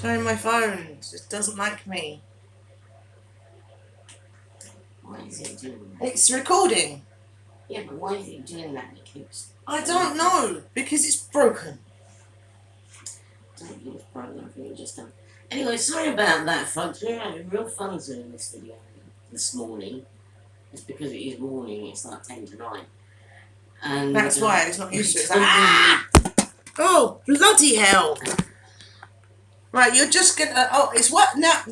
Showing my phone. It just doesn't like me. Why is it doing that? It's recording. Yeah, but why is it doing that? It keeps... I don't know, because it's broken. I don't think it's broken, I think it just done. Anyway, sorry about that, folks. We're having real fun doing this video this morning. It's because it is morning, it's like 10 to 9. And That's why it's not used to it. It's like, oh, bloody hell. Right, you're just gonna. Oh, it's what now?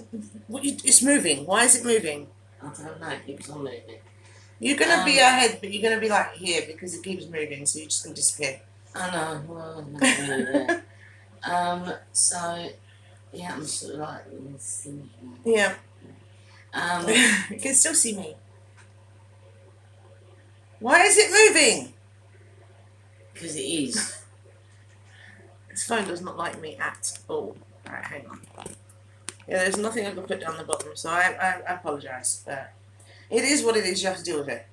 It's moving. Why is it moving? I don't know, it keeps on moving. You're gonna be ahead, but you're gonna be like here because it keeps moving, so you're just gonna disappear. I know, well, I'm not really there. So, yeah, I'm sort of like thinking. Yeah. You can still see me. Why is it moving? Because it is. This phone does not like me at all. Alright, hang on. Yeah, there's nothing I can put down the bottom, so I apologise, but it is what it is, you have to deal with it.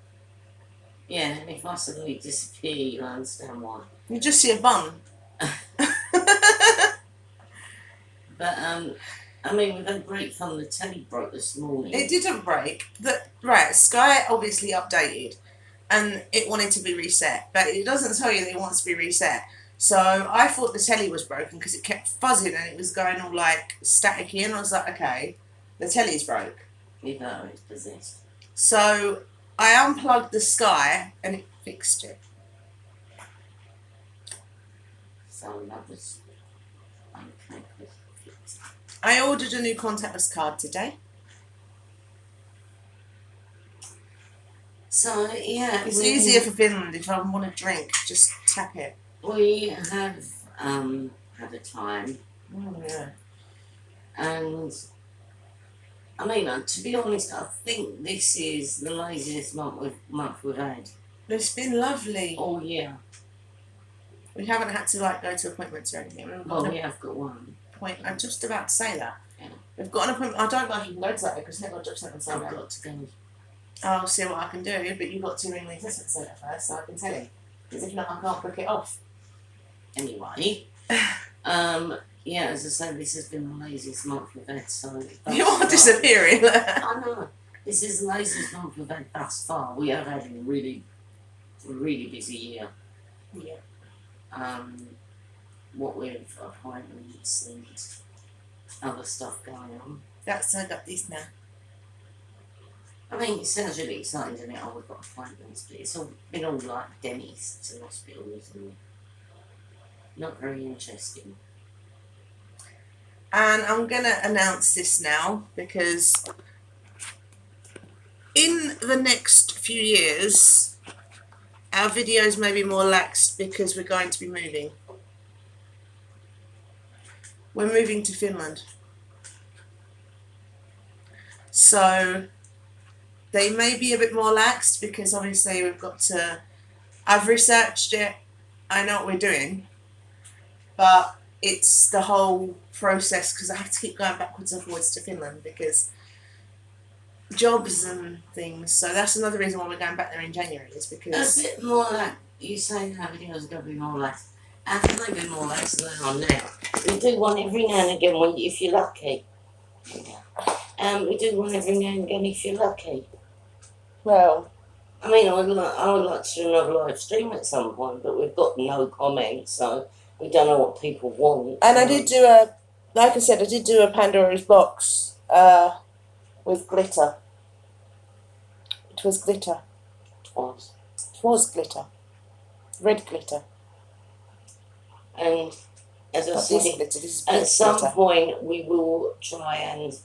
Yeah, and if I suddenly disappear, you'll understand why. You just see a bun. But, I mean, we've had great fun. The telly broke this morning. It didn't break. Right, Sky obviously updated, and it wanted to be reset, but it doesn't tell you that it wants to be reset. So I thought the telly was broken because it kept fuzzing and it was going all like staticky, and I was like, okay, the telly's broke. Even though it's possessed. So I unplugged the Sky and it fixed it. So that was okay. I ordered a new contactless card today. So yeah, it's easier for Finland. If I want to drink, just tap it. We have had a time. Oh yeah. And I mean, to be honest, I think this is the laziest month we've had. It's been lovely. Oh yeah. We haven't had to like go to appointments or anything. We have got one. I'm just about to say that. Yeah. We've got an appointment. I don't know if you can go to that because I've got a job centre on Sunday. I've got to go. I'll see what I can do, but you've got to ring the assessment centre first so I can tell you. Because if not, I can't book it off. Anyway, yeah, as I said, this has been the laziest month we've had, so... You are disappearing. I know. This is the laziest month we've had thus far. We have had a really, really busy year. Yeah. What with appointments and other stuff going on. That's I got this now. I mean, it sounds really exciting, doesn't it? Oh, we've got appointments, but it's all been all like dentists and hospitals and not very interesting. And I'm going to announce this now because in the next few years, our videos may be more laxed because we're going to be moving. We're moving to Finland. So they may be a bit more laxed because obviously we've got to... I've researched it. I know what we're doing. But it's the whole process because I have to keep going backwards and forwards to Finland because jobs and things. So that's another reason why we're going back there in January is because... A bit more like, you saying how videos are going to be more lax. How can they be more lax than they are now? We do one every now and again if you're lucky. We do one every now and again if you're lucky. Well... I mean, I would like to do another live stream at some point, but we've got no comments, so... We don't know what people want. And I did do like I said, I did do a Pandora's box with glitter. It was glitter. It was glitter. Red glitter. And as I said, at some point we will try and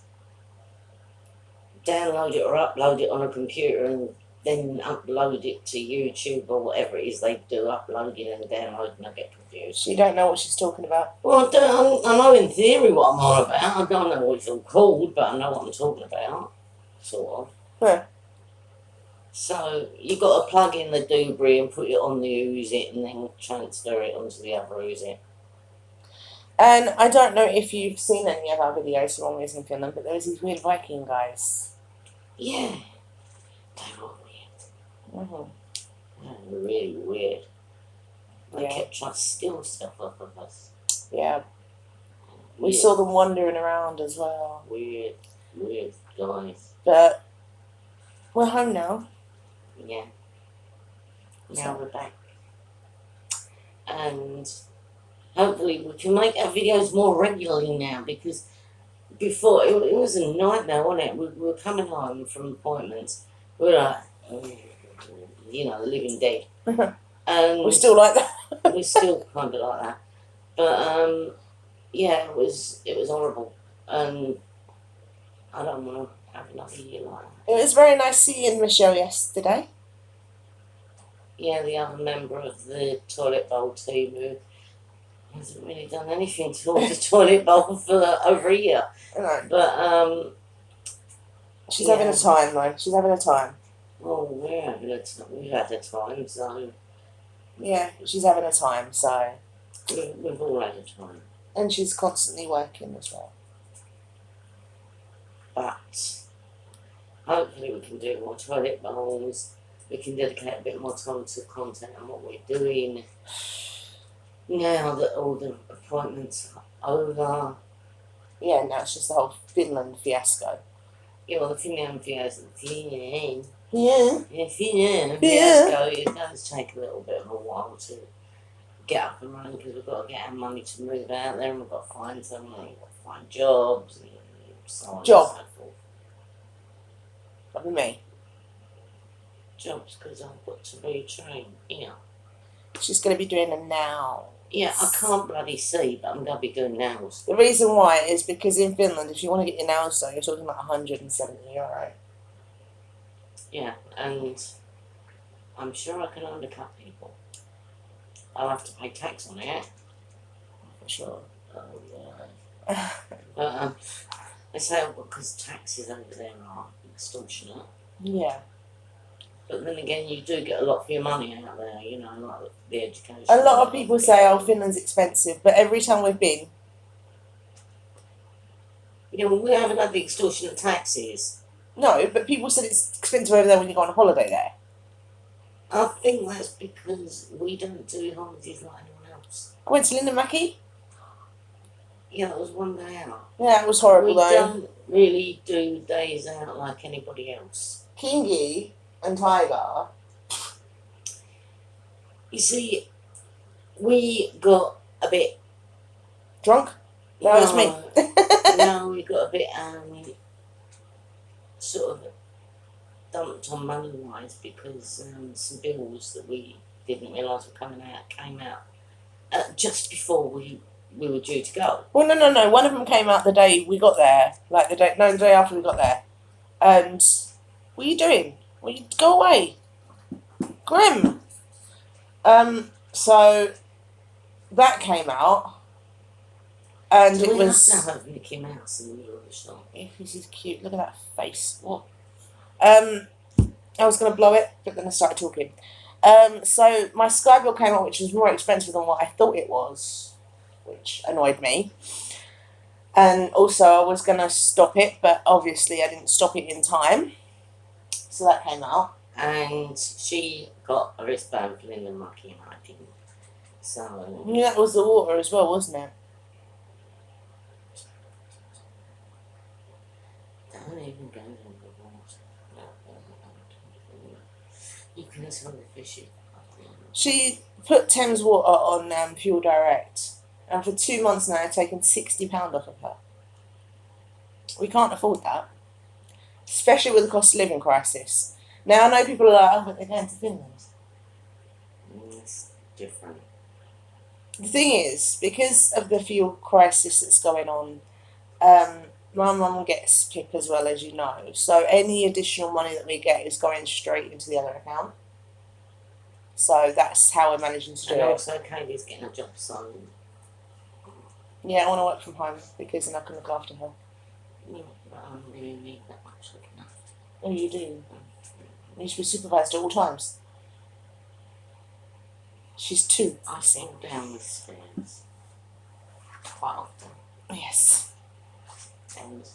download it or upload it on a computer and then upload it to YouTube or whatever it is they do, uploading and downloading. I get confused. You don't know what she's talking about? Well, I know in theory what I'm on about. I don't know what it's all called, but I know what I'm talking about, sort of. Yeah. So you've got to plug in the Doobry and put it on the Oozit and then transfer it onto the other Oozit. And I don't know if you've seen any of our videos from when we was in Finland, but there's these weird Viking guys. Yeah. They were weird. Mm-hmm. Really weird. They kept trying to steal stuff off of us. Yeah. We Yeah. saw them wandering around as well. Weird guys. But we're home now. Yeah. Now So- we're back. And hopefully we can make our videos more regularly now, because before it was a nightmare, wasn't it? We were coming home from appointments. We were like, the living dead. And We're still like that. we're still kind of like that. But yeah, it was horrible. And I don't want to have another year like that. It was very nice seeing Michelle yesterday. Yeah, the other member of the toilet bowl team who hasn't really done anything towards the toilet bowl for over a year. I know. But She's Yeah. having a time though. She's having a time. well, we've had a time, so Yeah, she's having a time. So, we've all had a time. and she's constantly working as well. But hopefully we can do more toilet bowls. We can dedicate a bit more time to content and what we're doing. Now that all the appointments are over. Yeah, now it's just the whole Finland fiasco. Yeah, well, the Finland fiasco, Yeah. fiasco, it does take a little bit of a while to get up and running, because we've got to get our money to move out there, and we've got to find somewhere, we've got to find jobs, and so on Job. and so forth. That'd be me. Jobs, because I've got to retrain. Yeah. She's going to be doing them now. Yeah, I can't bloody see, but I'm going to be doing nails. The reason why is because in Finland, if you want to get your nails done, you're talking like €170. Yeah, and I'm sure I can undercut people. I'll have to pay tax on it. For sure. Oh, yeah. But they say, because taxes over there are extortionate. Yeah. But then again, you do get a lot for your money out there, like the education. A lot of people say, oh, Finland's expensive, but every time we've been, We haven't had the extortionate taxes. no, but people said it's expensive over there when you go on holiday there. I think that's because we don't do holidays like anyone else. I went to Lindenmäki. Yeah, it was one day out. Yeah, it was horrible We though. don't really do days out like anybody else. Kingi and Tiger. You see, we got a bit... Drunk? That was me. No, we got a bit sort of dumped on money wise, because some bills that we didn't realise were coming out came out just before we were due to go. Well, no. One of them came out the day we got there. The day after we got there. And what are you doing? Go away. Grim. So that came out. And So it we was... have to have Mickey Mouse in the middle of the shop. This is cute. Look at that face. What? I was going to blow it, but then I started talking. So my Sky bill came out, which was more expensive than what I thought it was, which annoyed me. And also I was going to stop it, but obviously I didn't stop it in time. So that came out. And she got a wristband for Lindenmäki, and I didn't. So... Yeah, that was the water as well, wasn't it? Don't even go in the water. You can tell the fishy. She put Thames Water on Fuel Direct. And for 2 months now, I've taken £60 off of her. We can't afford that. Especially with the cost of living crisis. Now, I know people are like, oh, but they're going to Finland. It's different. The thing is, because of the fuel crisis that's going on, my mum gets PIP as well, as you know. So any additional money that we get is going straight into the other account. So that's how we're managing to do And it. also, Katie's getting a job, so... Yeah, I want to work from home because then I can look after her. Yeah, but I don't really need that much looking after. Oh, you do? You should be supervised at all times. She's 2. I fall down the stairs quite often, Yes. and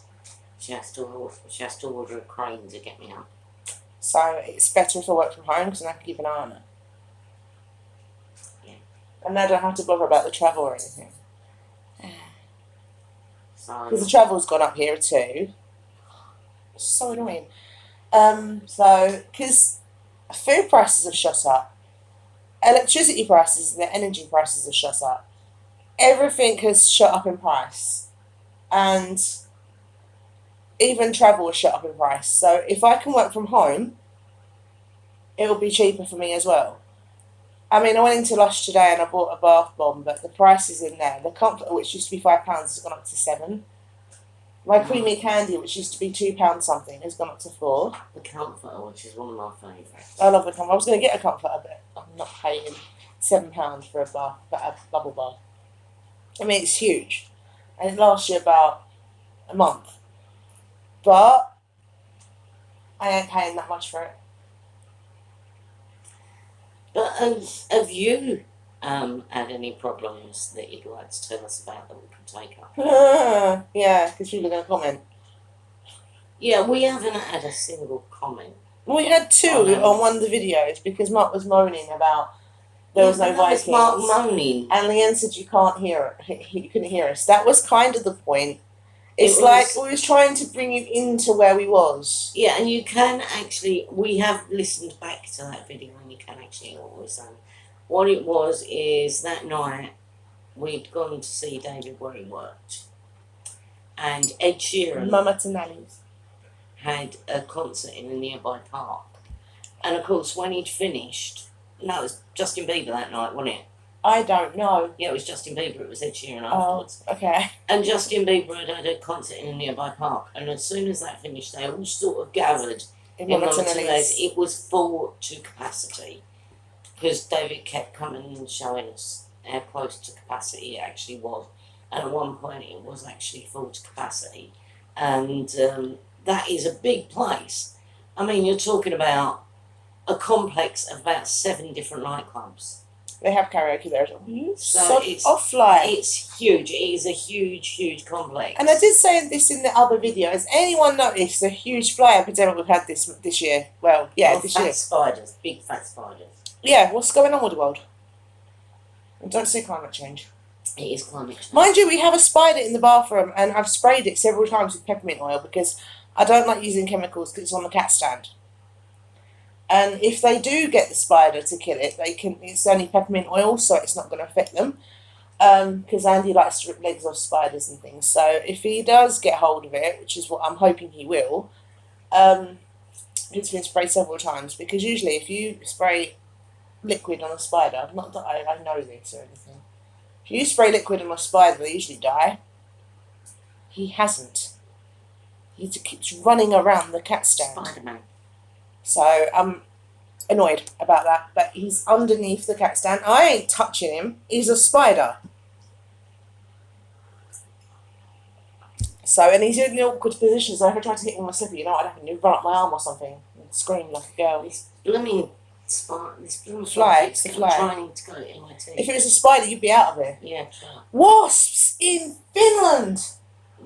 she has to order a crane to get me up. So it's better if I work from home because then I can keep an eye on her. Yeah. And I don't have to bother about the travel or anything. because the travel's gone up here too. It's so annoying. Because food prices have shot up, electricity prices and the energy prices have shot up. Everything has shot up in price, and even travel has shot up in price. So if I can work from home, it will be cheaper for me as well. I mean, I went into Lush today and I bought a bath bomb, but the price is in there. The Comfort, which used to be £5, has gone up to £7. My creamy candy, which used to be £2 something, has gone up to £4. The Comforter, which is one of my favourites. I love the Comfort. I was going to get a Comforter, but I'm not paying £7 for a bubble bath. I mean, it's huge, and it lasts you about a month. But I ain't paying that much for it. But have you had any problems that you'd like to tell us about that we can take up? Yeah, because people are going to comment. Yeah, we haven't had a single comment. We had two on one of the videos because Mark was moaning about there was no Vikings. Mark moaning. And Leanne said you can't hear it. He couldn't hear us. That was kind of the point. It's like we was trying to bring you into where we was. Yeah, and you can actually, we have listened back to that video and you can actually hear what we're saying. What it was is that night we'd gone to see David where he worked. And Ed Sheeran Mama Tonelli's had a concert in a nearby park. And of course, when he'd finished, no, it was Justin Bieber that night, wasn't it? I don't know. Yeah, it was Justin Bieber, it was Ed Sheeran afterwards. Oh, okay. And Justin Bieber had a concert in a nearby park. And as soon as that finished, they all sort of gathered in Mama Tonelli's. It was full to capacity. Because David kept coming and showing us how close to capacity it actually was. And at one point, it was actually full to capacity. And that is a big place. I mean, you're talking about a complex of about 7 different nightclubs. They have karaoke there as well. So it's offline. It's huge. It is a huge, huge complex. And I did say this in the other video. Has anyone noticed the huge fly epidemic we've had this year? Well, yeah, this year. Fat spiders, big fat spiders. Yeah, what's going on with the world? And don't say climate change. It is climate change. Mind you, we have a spider in the bathroom, and I've sprayed it several times with peppermint oil because I don't like using chemicals because it's on the cat stand. And if they do get the spider to kill it, it's only peppermint oil, so it's not going to affect them. Because Andy likes to rip legs off spiders and things. So if he does get hold of it, which is what I'm hoping he will, it's been sprayed several times. Because usually if you spray liquid on a spider, not that I know this or anything, if you spray liquid on a spider, they usually die. He hasn't. He keeps running around the cat stand. Spider-Man. So I'm annoyed about that. But he's underneath the cat stand. I ain't touching him. He's a spider. So, and he's in an awkward position. So if I try to hit him with my slipper, I'd have to run up my arm or something and scream like a girl. This blooming fly. It's the fly. Trying to go in my teeth. If it was a spider, you'd be out of it. Yeah, sure. Wasps in Finland.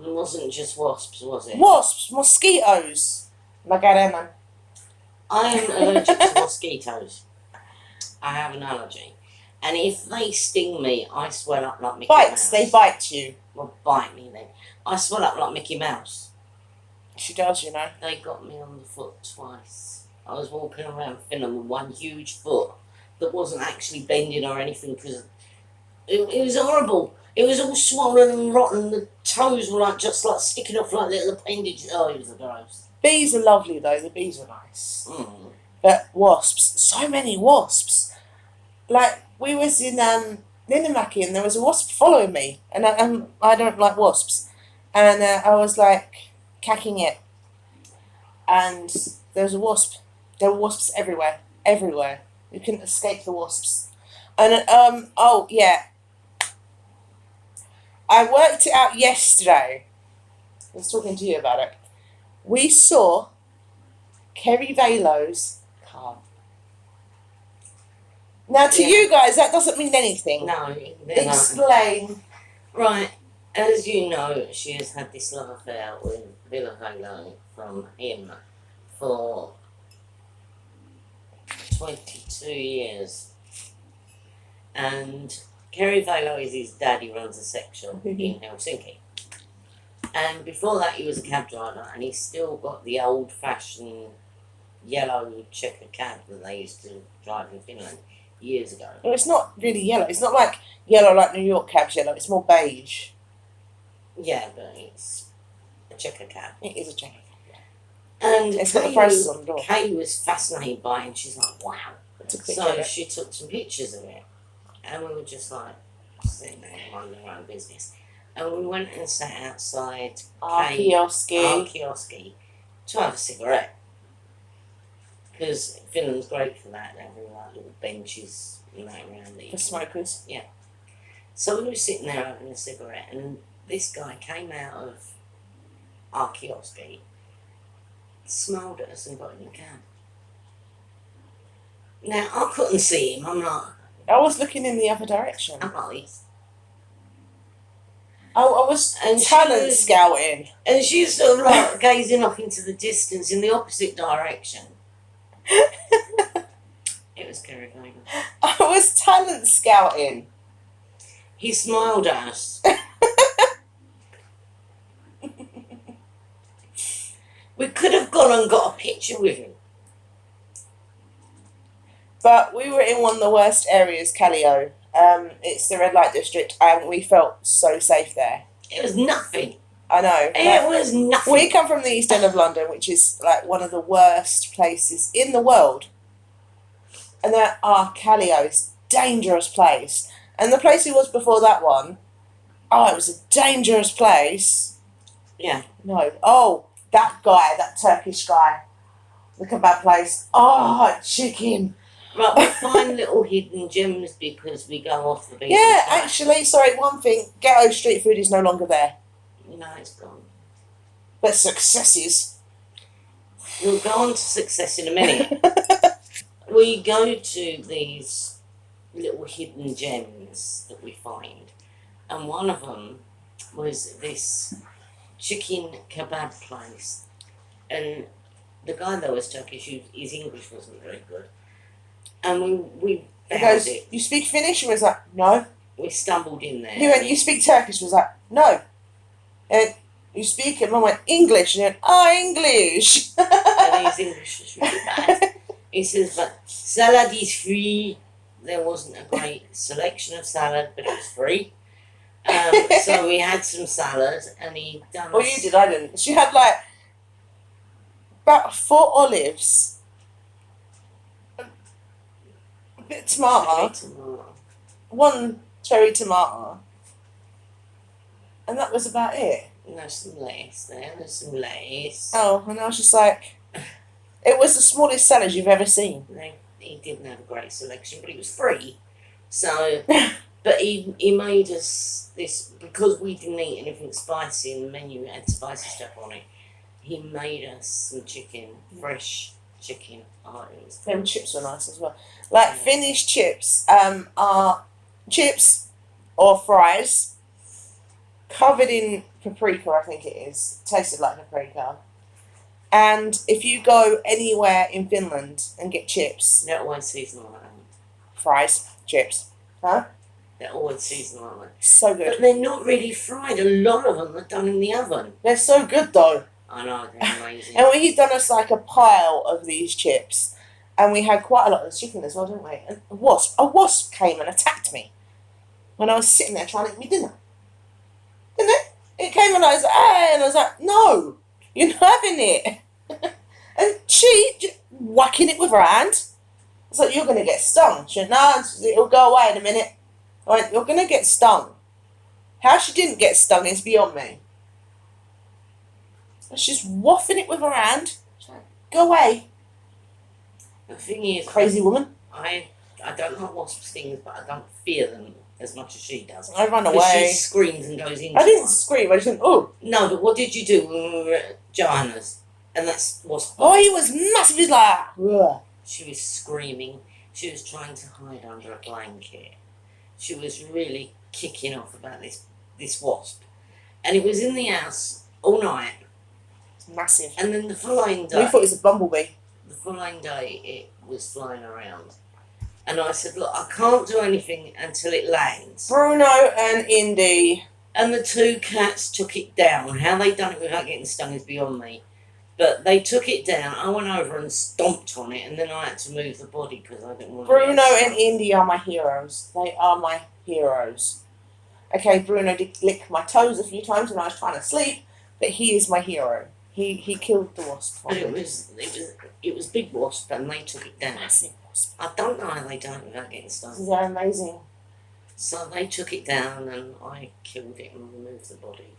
It wasn't just wasps, was it? Wasps, mosquitoes. Magarena. I am allergic to mosquitoes. I have an allergy. And if they sting me, I swell up like Mickey Mouse. They bite you. Well, bite me then. I swell up like Mickey Mouse. She does, They got me on the foot twice. I was walking around Finland with one huge foot that wasn't actually bending or anything because it was horrible. It was all swollen and rotten. The toes were just sticking off like little appendages. Oh, it was gross. Bees are lovely though. The bees are nice. Mm. But wasps, so many wasps. Like we was in Ninimaki and there was a wasp following me, and I don't like wasps, and I was like cacking it, and there was a wasp. There were wasps everywhere. You couldn't escape the wasps, and oh yeah. I worked it out yesterday. I was talking to you about it. We saw Kerry Valo's car. Now, to you guys, that doesn't mean anything. No. Explain. Right. As you know, she has had this love affair with Villa Valo from him for 22 years. And Kerry Valo is his dad. He runs a sex shop in Helsinki. And before that, he was a cab driver, and he's still got the old-fashioned yellow checker cab that they used to drive in Finland years ago. Well, it's not really yellow. It's not like yellow like New York cabs yellow. It's more beige. Yeah, but it's a checker cab. It is a checker. And It's got the prices on the door. Kay was fascinated by it, and she's like, wow. Took a picture So of it. she took some pictures of it, and we were just like sitting there minding our own business. And we went and sat outside Our our kioski. kioski to have a cigarette. Because Finland's great for that, they have all like little benches, around For it. smokers. So we were sitting there having a cigarette, and this guy came out of our kioski, smiled at us, and got in the cab. Now, I couldn't see him. I'm I was looking in the other direction. like, Oh, I was And she talent was- scouting. and she's sort of like gazing off into the distance in the opposite direction. It was Kerry Geiger. I was talent scouting. He smiled at us. We could have gone and got a picture with him. But we were in one of the worst areas, Callio. It's the red light district, and we felt so safe there. It was nothing. I know. It was nothing. We come from the East End of London, which is like one of the worst places in the world. And that Callio is a dangerous place. And the place it was before that one, it was a dangerous place. Yeah. No. Oh, that guy, that Turkish guy. The kebab place. Oh, chicken. Right, we find little hidden gems because we go off the beaten Yeah, track. actually, sorry, one thing. Ghetto street food is no longer there. No, it's gone. But successes. We'll go on to success in a minute. We go to these little hidden gems that we find, and one of them was this chicken kebab place, and the guy that was Turkish, his English wasn't very good, and we He found goes, it. you speak Finnish? And was like, no. We stumbled in there. He went, you speak Turkish? Was like, no. And you speak it? Mum went, English. And he went, English. And his English was really bad. He says, but salad is free. There wasn't a great selection of salad, but it was free. So we had some salad, and he done. Well, you did, I didn't. She had like about 4 olives, a bit of tomato, 1 cherry tomato, and that was about it. No, some lettuce there. There's some lettuce. Oh, and I was just like, it was the smallest salad you've ever seen. He didn't have a great selection, but it was free. So, but he made us this because we didn't eat anything spicy in the menu. It had spicy stuff on it. He made us some chicken, fresh chicken. Oh, it was Them chips were nice as well. Like Finnish chips are chips or fries covered in paprika, I think it is. Tasted like paprika. And if you go anywhere in Finland and get chips, They're always seasonal like that. fries, chips, They're always seasonal like that. so But good. they're not really fried. A lot of them are done in the oven. They're so good though. I know, they're amazing. And he'd done us like a pile of these chips. And we had quite a lot of chicken as well, didn't we? And a wasp came and attacked me when I was sitting there trying to eat my dinner. Didn't it? It came and I was like, hey, and I was like, no, you're not having it. And she just whacking it with her hand. I was like, you're going to get stung. She went, no, it'll go away in a minute. I went, you're going to get stung. How she didn't get stung is beyond me. She's waffing it with her hand. She's like, go away, The thing is, crazy woman. I don't like wasp stings, but I don't fear them as much as she does. I ran Because away. she screams and goes into I didn't one. scream. I just went, oh. No, but what did you do when we were at Joanna's? And that's wasp. Oh, he was massive. He's like, ugh. She was screaming. She was trying to hide under a blanket. She was really kicking off about this wasp. And it was in the house all night. It's massive. And then the following We day, thought it was a bumblebee. it was flying around. And I said, look, I can't do anything until it lands. Bruno and Indy And the two cats took it down. How they done it without getting stung is beyond me. But they took it down. I went over and stomped on it, and then I had to move the body because I didn't want to. Bruno and Indy are my heroes. They are my heroes. Okay, Bruno did lick my toes a few times when I was trying to sleep, but he is my hero. He killed the wasp for But me. it was big wasp, and they took it down. Massive wasp. I don't know how they done it without getting stung. They're amazing. So they took it down, and I killed it and removed the body.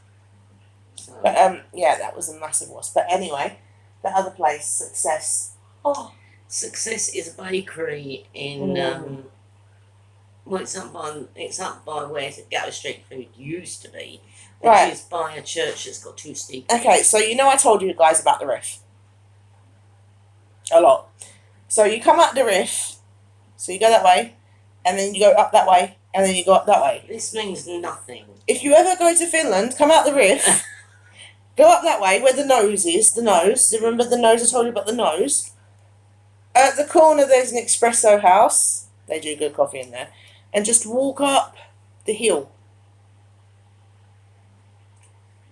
So But yeah, that was a massive wasp. But anyway, the other place, Success. Oh, Success is a bakery in well, it's up by where Gatto Street Food used to be, which Right. is by a church that's got two steeples. okay. So you know I told you guys about the Riff. A lot. So you come up the Riff. So you go that way, and then you go up that way, and then you go up that way. This means nothing. If you ever go to Finland, come out the Riff. Go up that way where the nose is. The nose. Remember the nose? I told you about the nose. At the corner, there's an espresso house. They do good coffee in there. And just walk up the hill.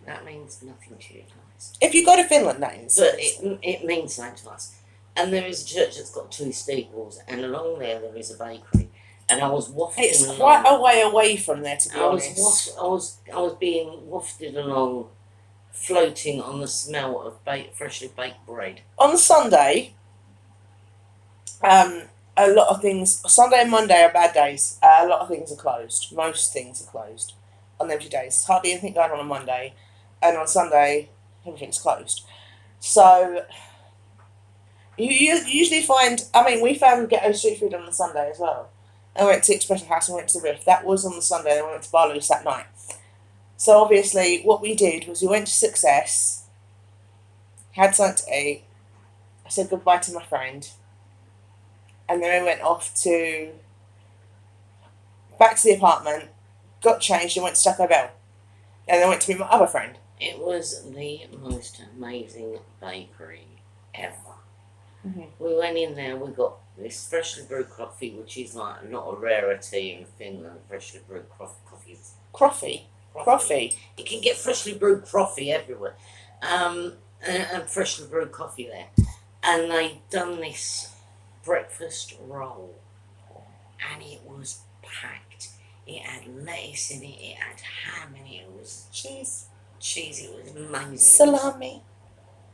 That means nothing to you guys. If you go to Finland, that is. But it means something to us. And there is a church that's got two steeples, and along there is a bakery. And I was wafting It's along. quite a way away from there, to be I honest. was being wafted along, floating on the smell of freshly baked bread. On Sunday, a lot of things. Sunday and Monday are bad days. A lot of things are closed. Most things are closed on empty days. Hardly anything going on Monday, and on Sunday everything's closed. So you usually find. I mean, we found Ghetto Street Food on the Sunday as well. I went to Expression House and went to the Riff. That was on the Sunday. Then we went to Barlows that night. So obviously, what we did was we went to Success, had something to eat. I said goodbye to my friend, and then we went off to back to the apartment, got changed, and went to Taco Bell, and then went to meet my other friend. It was the most amazing bakery ever. Mm-hmm. We went in there, we got this freshly brewed coffee, which is like not a rarity in Finland. Freshly brewed coffee. Coffee. You can get freshly brewed coffee everywhere. And freshly brewed coffee there. And they done this breakfast roll, and it was packed. It had lettuce in it, it had ham in it, it was Cheese. cheesy, it was amazing. Salami.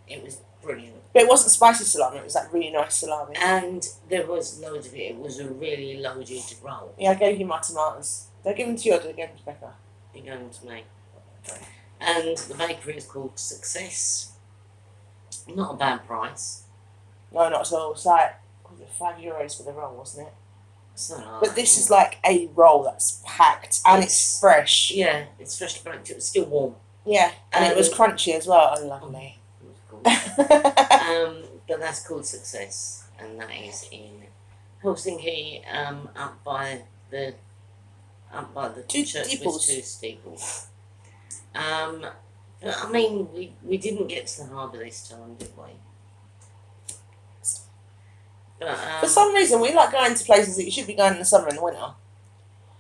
It was brilliant. But it wasn't spicy salami, it was that really nice salami. And there was loads of it. It was a really loaded roll. Yeah, I gave you my tomatoes. They're given to you or did they give them to Becca? You're going to me. And the bakery is called Success. Not a bad price. No, not at all. It's like, was it €5 for the roll, wasn't it? So, But this is like a roll that's packed and it's fresh. Yeah, it's freshly baked. It was still warm. Yeah, and it was crunchy as well. Oh, lovely. It was cool. But that's called Success, and that is in Helsinki, up by the Two church steeples. with two steeples. But I mean, we didn't get to the harbour this time, did we? But For some reason, we like going to places that you should be going in the summer and the winter.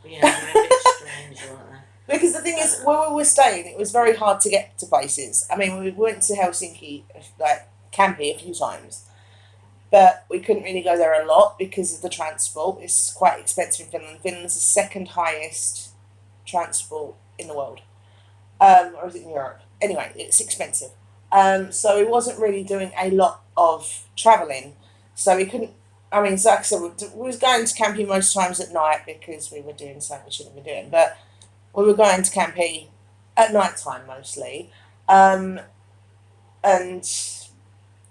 yeah, we're a bit strange like that. Because the thing is, where we were staying, it was very hard to get to places. I mean, we went to Helsinki, like Campi, a few times, but we couldn't really go there a lot because of the transport. It's quite expensive in Finland. Finland's the second highest transport in the world, or is it in Europe? Anyway, it's expensive. So we wasn't really doing a lot of travelling. So we couldn't. I mean, so like I said, we was going to Campi most times at night because we were doing something we shouldn't be doing, but. We were going to Campi at night time mostly. And,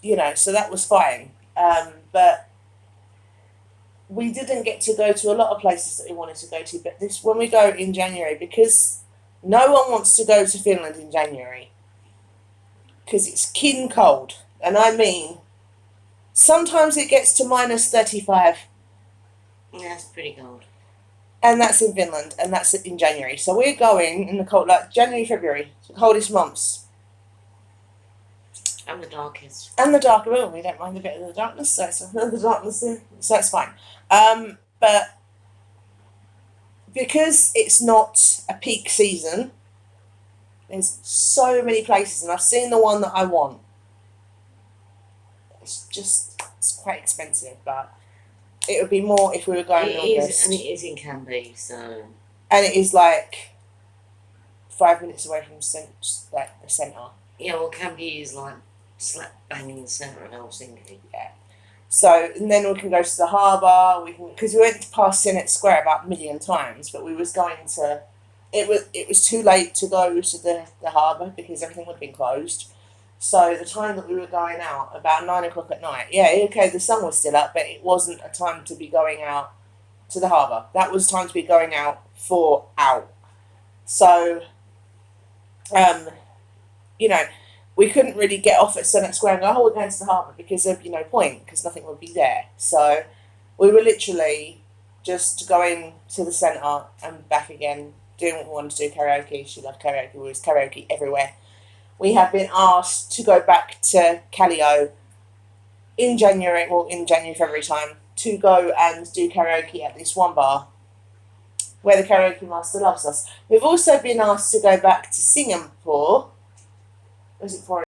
you know, so that was fine. But we didn't get to go to a lot of places that we wanted to go to. But this, when we go in January, because no one wants to go to Finland in January, because it's kin cold. And I mean, sometimes it gets to minus 35. Yeah, it's pretty cold. And that's in Finland, and that's in January. So we're going in the cold, like January, February, the coldest months. And the darkest. And the darker room. We don't mind a bit of the darkness, so it's so it's fine. But because it's not a peak season, There's so many places, and I've seen the one that I want. It's quite expensive, but it would be more if we were going in August. And it is in Canby, so. And it is like 5 minutes away from like the centre. Yeah, well, Canby is like slap bang in the centre of Helsinki. Yeah. So, and then we can go to the harbour. Because we went past Senate Square about a million times, but we was going to. It was too late to go to the harbour because everything would have been closed. So the time that we were going out, about 9 o'clock at night. Yeah, okay, the sun was still up, but it wasn't a time to be going out to the harbour. That was time to be going out for out. So, you know, we couldn't really get off at Senate Square and go, oh, we're going to the harbour, because there'd be no point, because nothing would be there. So we were literally just going to the centre and back again, doing what we wanted to do, karaoke. She loved karaoke. There was karaoke everywhere. We have been asked to go back to Callio in January, February time, to go and do karaoke at this one bar where the karaoke master loves us. We've also been asked to go back to Singapore. Was it for